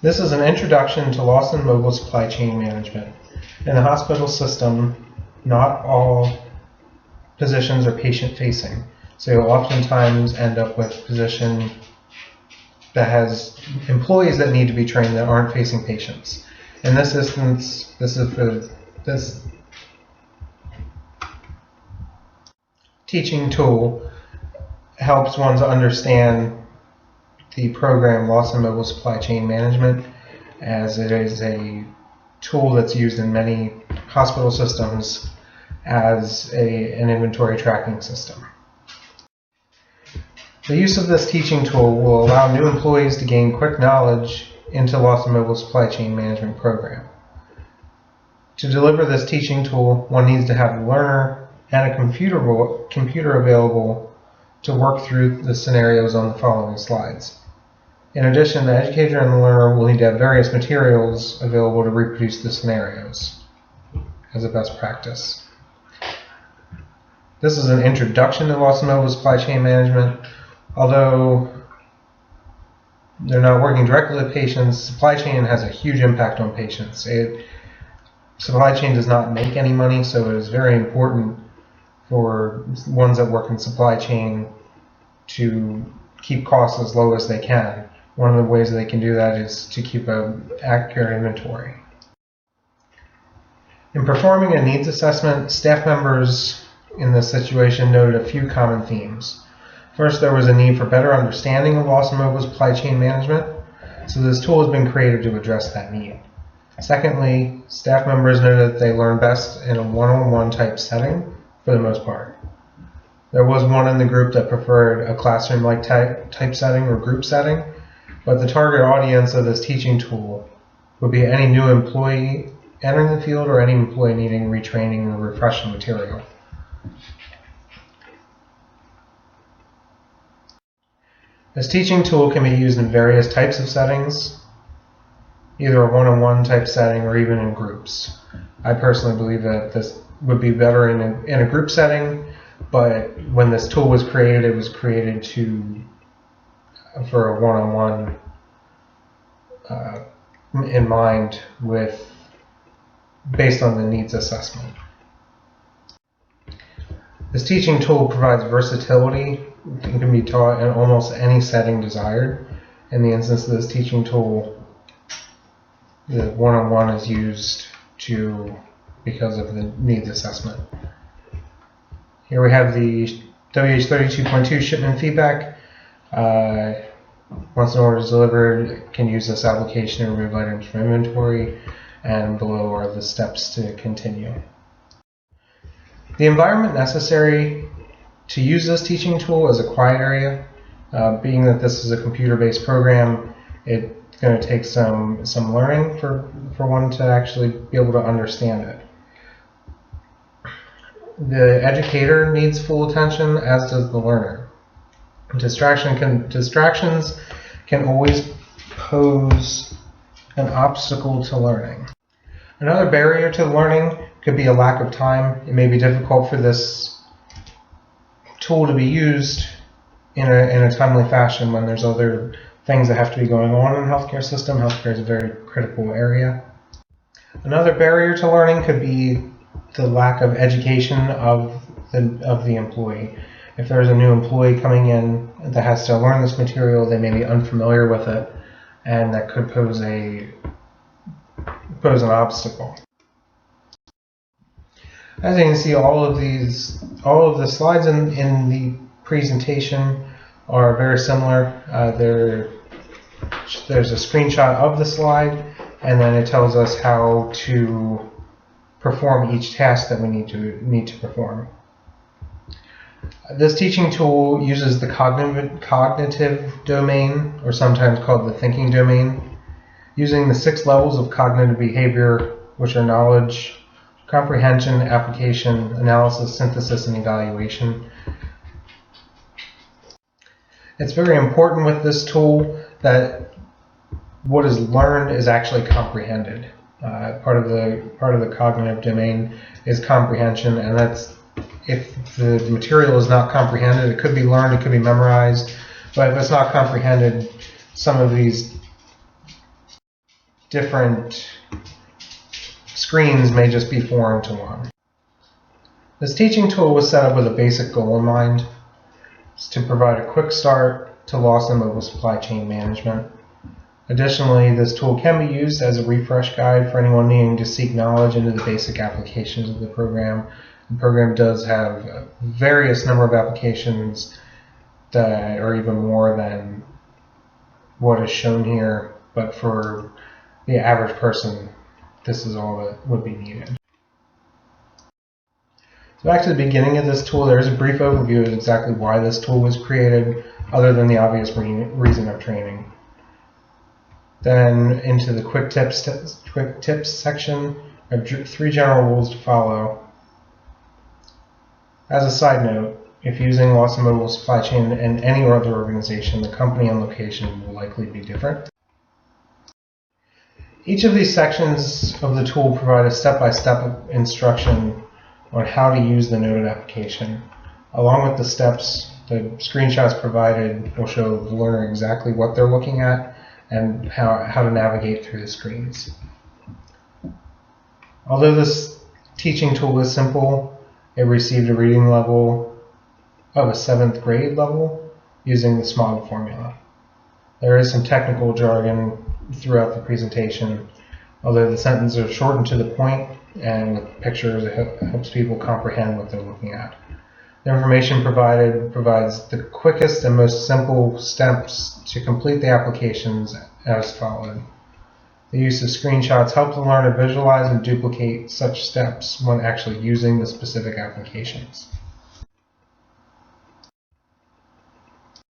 This is an introduction to Lawson Mobile Supply Chain Management. In the hospital system, not all positions are patient-facing, so you'll oftentimes end up with a position that has employees that need to be trained that aren't facing patients. In this instance, this teaching tool helps one to understand the program Lawson Mobile Supply Chain Management, as it is a tool that's used in many hospital systems as an inventory tracking system. The use of this teaching tool will allow new employees to gain quick knowledge into Lawson Mobile Supply Chain Management program. To deliver this teaching tool, one needs to have a learner and a computer available to work through the scenarios on the following slides. In addition, the educator and the learner will need to have various materials available to reproduce the scenarios as a best practice. This is an introduction to Lawson Mobile Supply Chain Management. Although they're not working directly with patients, supply chain has a huge impact on patients. Supply chain does not make any money, so it is very important for ones that work in supply chain to keep costs as low as they can. One of the ways that they can do that is to keep an accurate inventory. In performing a needs assessment, staff members in this situation noted a few common themes. First, there was a need for better understanding of Lawson Mobile Supply Chain Management, so this tool has been created to address that need. Secondly, staff members noted that they learn best in a one-on-one type setting for the most part. There was one in the group that preferred a classroom-like type setting or group setting, but the target audience of this teaching tool would be any new employee entering the field or any employee needing retraining or refreshing material. This teaching tool can be used in various types of settings, either a one-on-one type setting or even in groups. I personally believe that this would be better in a group setting, but when this tool was created, it was created for a one-on-one in mind, based on the needs assessment. This teaching tool provides versatility and can be taught in almost any setting desired. In the instance of this teaching tool, the one-on-one is used because of the needs assessment. Here we have the WH32.2 shipment feedback. Once an order is delivered, it can use this application to remove items from inventory, and below are the steps to continue. The environment necessary to use this teaching tool is a quiet area. Being that this is a computer-based program, it's going to take some learning for one to actually be able to understand it. The educator needs full attention, as does the learner. Distractions can always pose an obstacle to learning. Another barrier to learning could be a lack of time. It may be difficult for this tool to be used in a timely fashion when there's other things that have to be going on in the healthcare system. Healthcare is a very critical area. Another barrier to learning could be the lack of education of the employee. If there's a new employee coming in that has to learn this material, they may be unfamiliar with it, and that could pose an obstacle. As you can see, all of the slides in the presentation are very similar. There's a screenshot of the slide, and then it tells us how to perform each task that we need to perform. This teaching tool uses the cognitive domain, or sometimes called the thinking domain, using the 6 levels of cognitive behavior, which are knowledge, comprehension, application, analysis, synthesis, and evaluation. It's very important with this tool that what is learned is actually comprehended. Part of the cognitive domain is comprehension, and that's if the material is not comprehended, it could be learned, it could be memorized, but if it's not comprehended, some of these different screens may just be foreign to one. This teaching tool was set up with a basic goal in mind. It's to provide a quick start to Lawson Mobile Supply Chain Management. Additionally, this tool can be used as a refresh guide for anyone needing to seek knowledge into the basic applications of the program. The program does have various number of applications that are even more than what is shown here, but for the average person, this is all that would be needed. So back to the beginning of this tool, there is a brief overview of exactly why this tool was created, other than the obvious reason of training. Then into the quick tips section, I have 3 general rules to follow. As a side note, if using Lawson Mobile Supply Chain in any other organization, the company and location will likely be different. Each of these sections of the tool provide a step-by-step instruction on how to use the noted application. Along with the steps, the screenshots provided will show the learner exactly what they're looking at and how to navigate through the screens. Although this teaching tool is simple, it received a reading level of a 7th grade level using the SMOG formula. There is some technical jargon throughout the presentation, although the sentences are shortened to the point and with pictures, it helps people comprehend what they're looking at. The information provided provides the quickest and most simple steps to complete the applications as followed. The use of screenshots helps the learner visualize and duplicate such steps when actually using the specific applications.